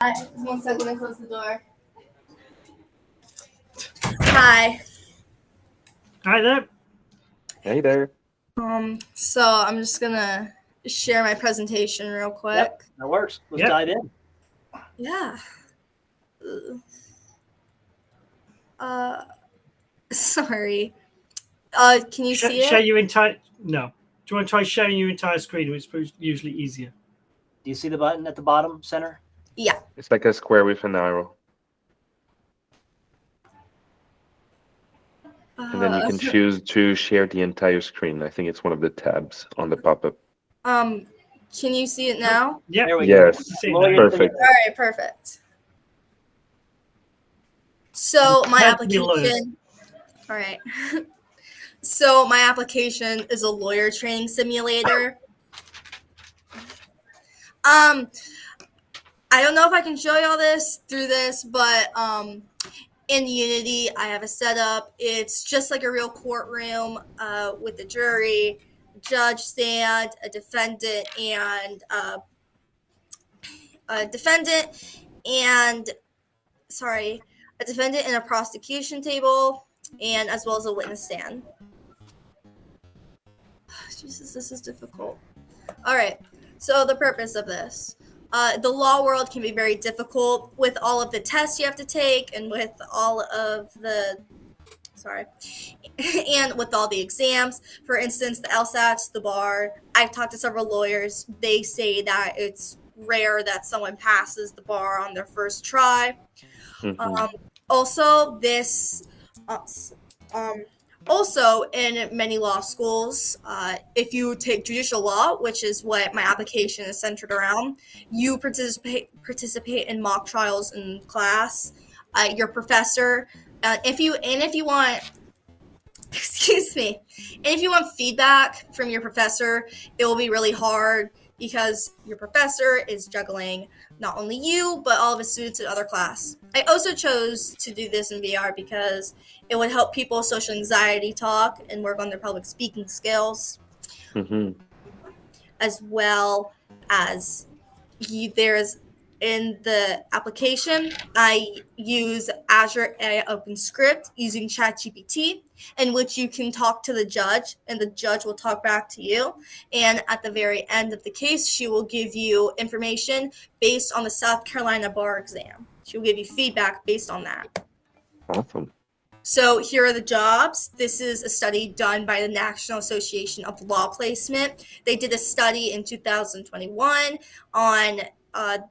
One second, I close the door. Hi. Hi there. Hey there. So I'm just gonna share my presentation real quick. Yep, that works. Let's Yep. dive in. Yeah. Sorry. Can you see Share it? your entire. No. Do you want to try sharing your entire screen? It's usually easier. Do you see the button at the bottom center? Yeah. It's like a square with an arrow. And then you can choose to share the entire screen. I think it's one of the tabs on the pop-up. Can you see it now? Yeah. There we Yes. go. See Lawyer that. Perfect. All right, perfect. So my Had to be low. application. All right. So my application is a lawyer training simulator. I don't know if I can show y'all this through this, but in Unity, I have a setup. It's just like a real courtroom with a jury, judge stand, a defendant, and a defendant and a prosecution table, and as well as a witness stand. Jesus, this is difficult. All right. So the purpose of this. The law world can be very difficult with all of the tests you have to take and with all of the and with all the exams. For instance, the LSATs, the bar. I've talked to several lawyers. They say that it's rare that someone passes the bar on their first try. Also, in many law schools, if you take judicial law, which is what my application is centered around, you participate in mock trials in class. Your professor, if you want, excuse me, and if you want feedback from your professor, it will be really hard because your professor is juggling not only you, but all of his students in other class. I also chose to do this in VR because it would help people social anxiety talk and work on their public speaking skills, as well as there's in the application, I use Azure AI OpenScript using ChatGPT, in which you can talk to the judge, and the judge will talk back to you. And at the very end of the case, she will give you information based on the South Carolina bar exam. She will give you feedback based on that. Awesome. So here are the jobs. This is a study done by the National Association of Law Placement. They did a study in 2021 on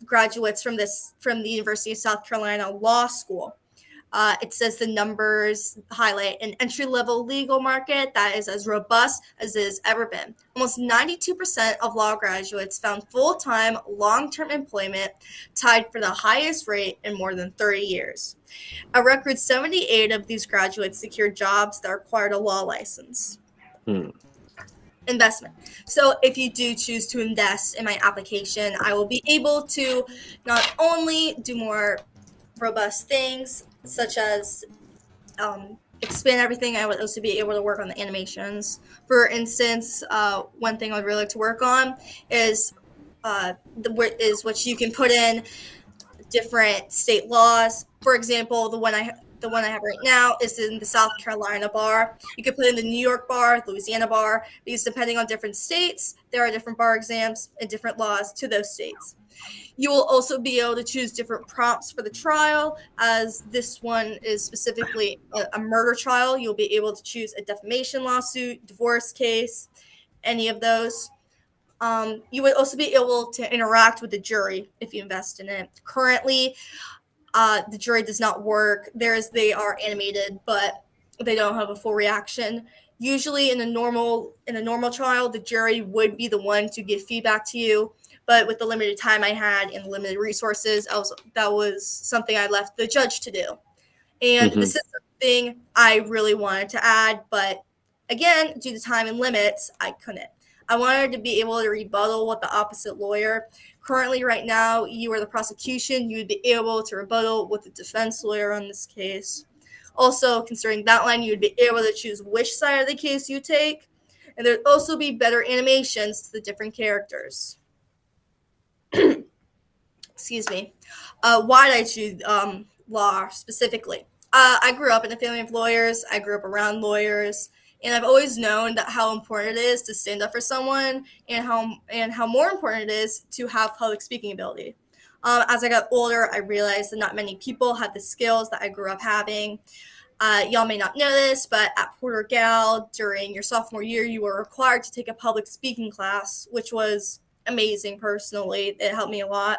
graduates from the University of South Carolina Law School. It says the numbers highlight an entry-level legal market that is as robust as it has ever been. Almost 92% of law graduates found full-time, long-term employment tied for the highest rate in more than 30 years. A record 78 of these graduates secured jobs that required a law license. Investment. So if you do choose to invest in my application, I will be able to not only do more robust things, such as expand everything, I would also be able to work on the animations. For instance, one thing I would really like to work on is what you can put in different state laws. For example, the one I have right now is in the South Carolina bar. You could put in the New York bar, Louisiana bar, because depending on different states, there are different bar exams and different laws to those states. You will also be able to choose different prompts for the trial, as this one is specifically a murder trial. You'll be able to choose a defamation lawsuit, divorce case, any of those. You would also be able to interact with the jury if you invest in it. Currently, the jury does not work. They are animated, but they don't have a full reaction. Usually in a normal trial, the jury would be the one to give feedback to you. But with the limited time I had and limited resources, that was something I left the judge to do. And this is something I really wanted to add, but again, due to time and limits, I couldn't. I wanted to be able to rebuttal with the opposite lawyer. Currently, right now, you are the prosecution. You would be able to rebuttal with the defense lawyer on this case. Also, considering that line, you would be able to choose which side of the case you take. And there'd also be better animations to the different characters. excuse me. Why did I choose law specifically? I grew up in a family of lawyers. I grew up around lawyers, and I've always known that how important it is to stand up for someone, and how more important it is to have public speaking ability. As I got older, I realized that not many people have the skills that I grew up having. Y'all may not know this, but at Porter Gal, during your sophomore year, you were required to take a public speaking class, which was amazing personally. It helped me a lot.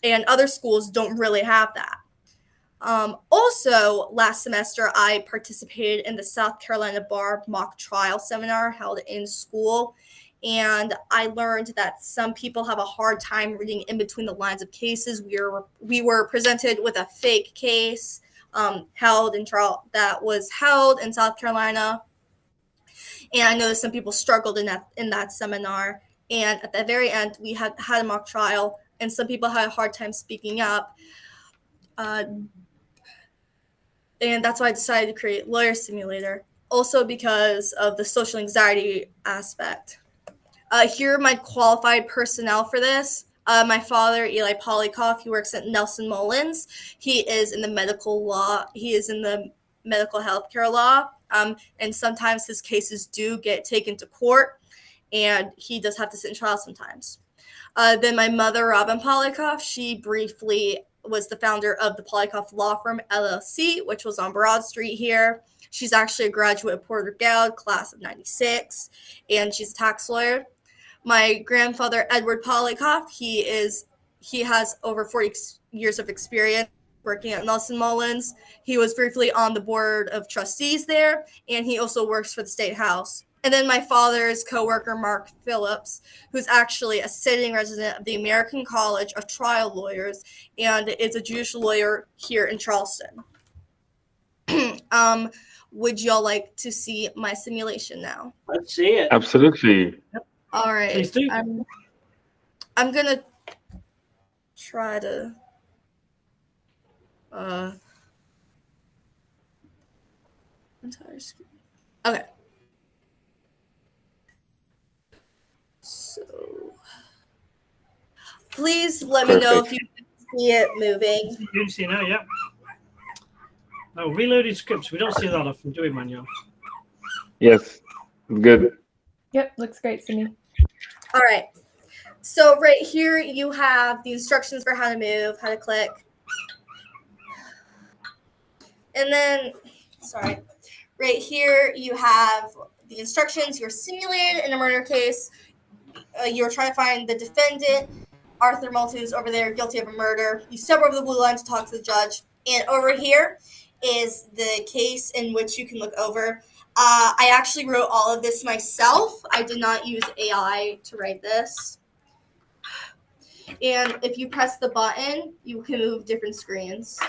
And other schools don't really have that. Also, last semester, I participated in the South Carolina Bar mock trial seminar held in school. And I learned that some people have a hard time reading in between the lines of cases. We were presented with a fake case that was held in South Carolina. And I know that some people struggled in that seminar. And at the very end, we had a mock trial, and some people had a hard time speaking up. And that's why I decided to create Lawyer Simulator, also because of the social anxiety aspect. Here are my qualified personnel for this. My father, Eli Polikoff, he works at Nelson Mullins. He is in the medical law. He is in the medical healthcare law. And sometimes his cases do get taken to court, and he does have to sit in trial sometimes. Then my mother, Robin Polikoff, she briefly was the founder of the Polikoff Law Firm, LLC, which was on Broad Street here. She's actually a graduate of Porter Gould, class of 96, and she's a tax lawyer. My grandfather, Edward Polikoff, he has over 40 years of experience working at Nelson Mullins. He was briefly on the board of trustees there, and he also works for the State House. And then my father's coworker, Mark Phillips, who's actually a sitting resident of the American College of Trial Lawyers and is a judicial lawyer here in Charleston. Would y'all like to see my simulation now? Let's see it. Absolutely. All right. Please do. I'm gonna try to entire screen. Okay. So please let me know if you can see it moving. You can see now, yeah. Oh, reloaded scripts. We don't see that often, do we, Manuel? Yes. Good. Yep, looks great to me. All right. So right here you have the instructions for how to move, how to click. And then, sorry, right here you have the instructions. You're simulated in a murder case. You're trying to find the defendant, Arthur Maltese, over there, guilty of a murder. You step over the blue line to talk to the judge. And over here is the case in which you can look over. I actually wrote all of this myself. I did not use AI to write this. And if you press the button, you can move different screens.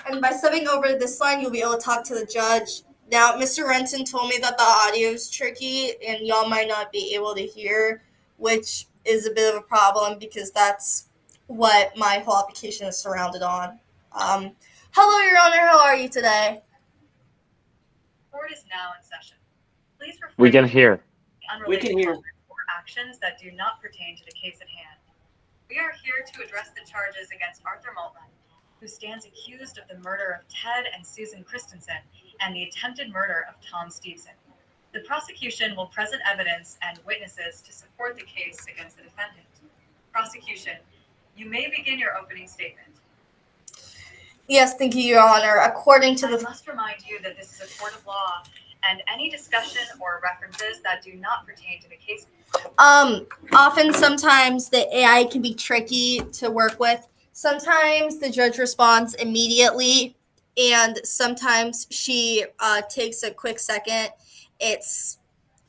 And by stepping over this line, you'll be able to talk to the judge. Now, Mr. Renton told me that the audio is tricky and y'all might not be able to hear, which is a bit of a problem because that's what my whole application is surrounded on. Hello, Your Honor. How are you today? Court is now in session. Please refrain We can hear. from We can unrelated hear. comments or actions that do not pertain to the case at hand. We are here to address the charges against Arthur Maltman, who stands accused of the murder of Ted and Susan Christensen and the attempted murder of Tom Stevenson. The prosecution will present evidence and witnesses to support the case against the defendant. Prosecution, you may begin your opening statement. Yes, thank you, Your Honor. According to I the must remind you that this is a court of law, and any discussion or references that do not pertain to the case. often sometimes the AI can be tricky to work with. Sometimes the judge responds immediately, and sometimes she takes a quick second. It's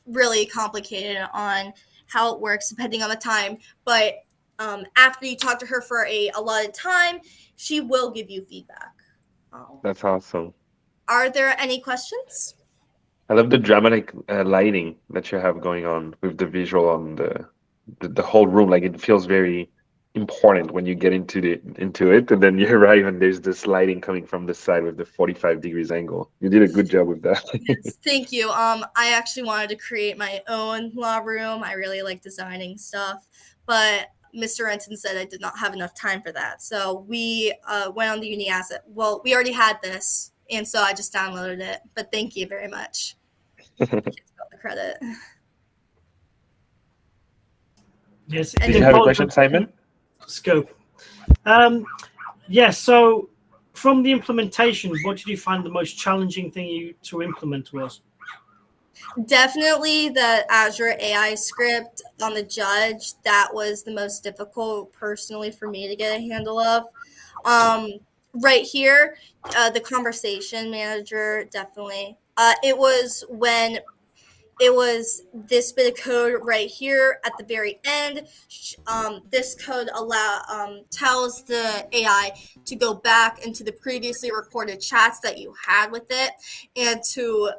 really complicated on how it works depending on the time. But after you talk to her for a allotted time, she will give you feedback. That's awesome. Are there any questions? I love the dramatic lighting that you have going on with the visual on the whole room. Like it feels very important when you get into it, and then you arrive and there's this lighting coming from the side with the 45 degrees angle. You did a good job with that. Yes, thank you. I actually wanted to create my own law room. I really like designing stuff, but Mr. Renton said I did not have enough time for that. So we went on the uni asset. Well, we already had this, and so I just downloaded it. But thank you very much. Kids got the credit. Yes. Did Did you have a question, Simon? Scope. Yes. So, from the implementation, what did you find the most challenging thing to implement was? Definitely the Azure AI script on the judge. That was the most difficult personally for me to get a handle of. Right here, the conversation manager, definitely. It was when it was this bit of code right here at the very end. This code tells the AI to go back into the previously recorded chats that you had with it and to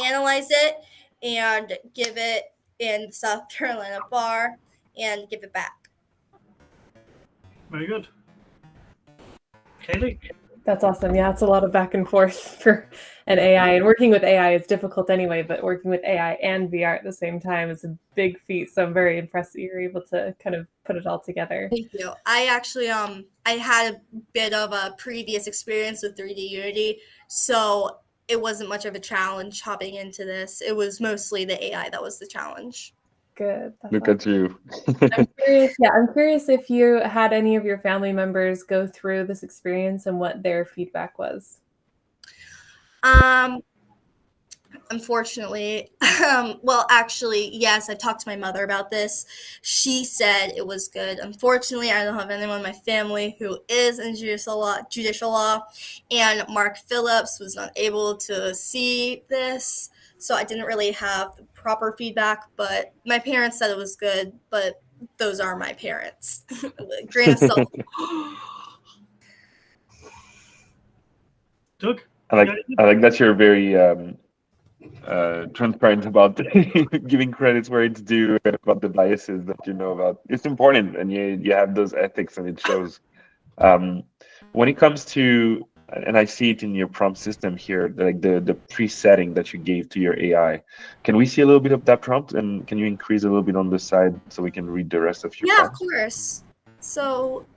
analyze it and give it in South Carolina bar and give it back. Very good. Kaylee? That's awesome. Yeah, it's a lot of back and forth for an AI. And working with AI is difficult anyway, but working with AI and VR at the same time is a big feat. So I'm very impressed that you're able to kind of put it all together. Thank you. I actually I had a bit of a previous experience with 3D Unity, so it wasn't much of a challenge hopping into this. It was mostly the AI that was the challenge. Good. That's Look awesome. at you. I'm curious if you had any of your family members go through this experience and what their feedback was. Unfortunately, well, actually, yes, I talked to my mother about this. She said it was good. Unfortunately, I don't have anyone in my family who is in judicial law, and Mark Phillips was not able to see this, so I didn't really have the proper feedback, but my parents said it was good, but those are my parents. Grain of salt. Doug? I like that you're very transparent about giving credits where it's due and about the biases that you know about. It's important, and you have those ethics, and it shows. When it comes to, and I see it in your prompt system here, like the presetting that you gave to your AI. Can we see a little bit of that prompt, and can you increase a little bit on the side so we can read the rest of your Yeah, prompt? of course. So,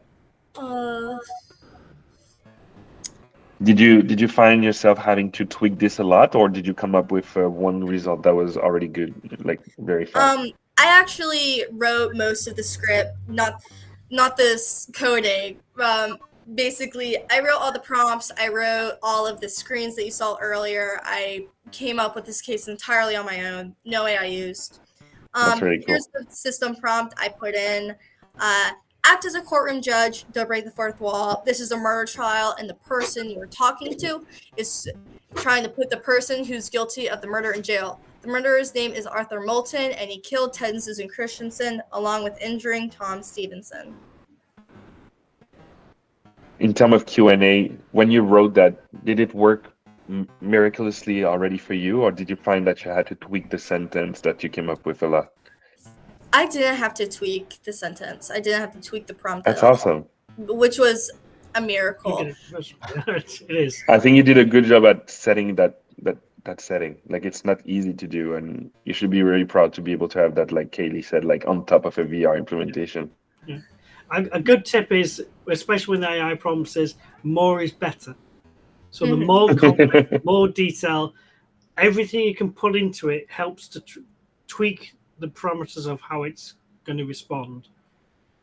Did you find yourself having to tweak this a lot, or did you come up with one result that was already good, like very fast? I actually wrote most of the script, not this coding. Basically, I wrote all the prompts. I wrote all of the screens that you saw earlier. I came up with this case entirely on my own. No AI used. That's really cool. Here's the system prompt I put in. Act as a courtroom judge, don't break the fourth wall. This is a murder trial, and the person you are talking to is trying to put the person who's guilty of the murder in jail. The murderer's name is Arthur Moulton, and he killed Ted and Susan Christensen, along with injuring Tom Stevenson. In terms of Q&A, when you wrote that, did it work miraculously already for you, or did you find that you had to tweak the sentence that you came up with a lot? I didn't have to tweak the sentence. I didn't have to tweak the prompt That's at all, awesome. which was a miracle. It is. I think you did a good job at setting that setting. Like, it's not easy to do, and you should be really proud to be able to have that, like Kaylee said, like on top of a VR implementation. Yeah. A good tip is, especially when the AI prompt says more is better. So the more complex, more detail, everything you can put into it helps to tweak the parameters of how it's going to respond.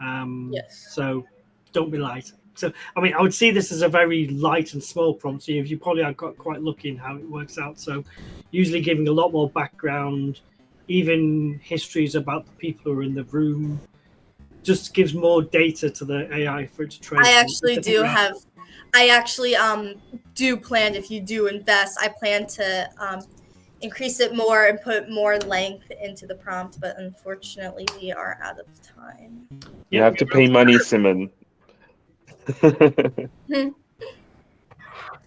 Yes. So don't be light. So, I mean, I would see this as a very light and small prompt. So you probably have got quite lucky in how it works out. So usually giving a lot more background, even histories about the people who are in the room, just gives more data to the AI for it to train. I actually do plan, if you do invest, I plan to increase it more and put more length into the prompt, but unfortunately we are out of time. You have to pay money, Simon. All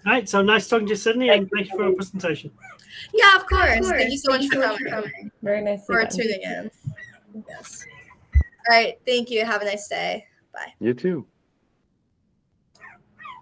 right, so nice talking to you, Sydney, and thank you for your presentation. Yeah, of course. Thank you so much for coming. Very nice. For tuning in. Yes. All right, thank you. Have a nice day. Bye. You too.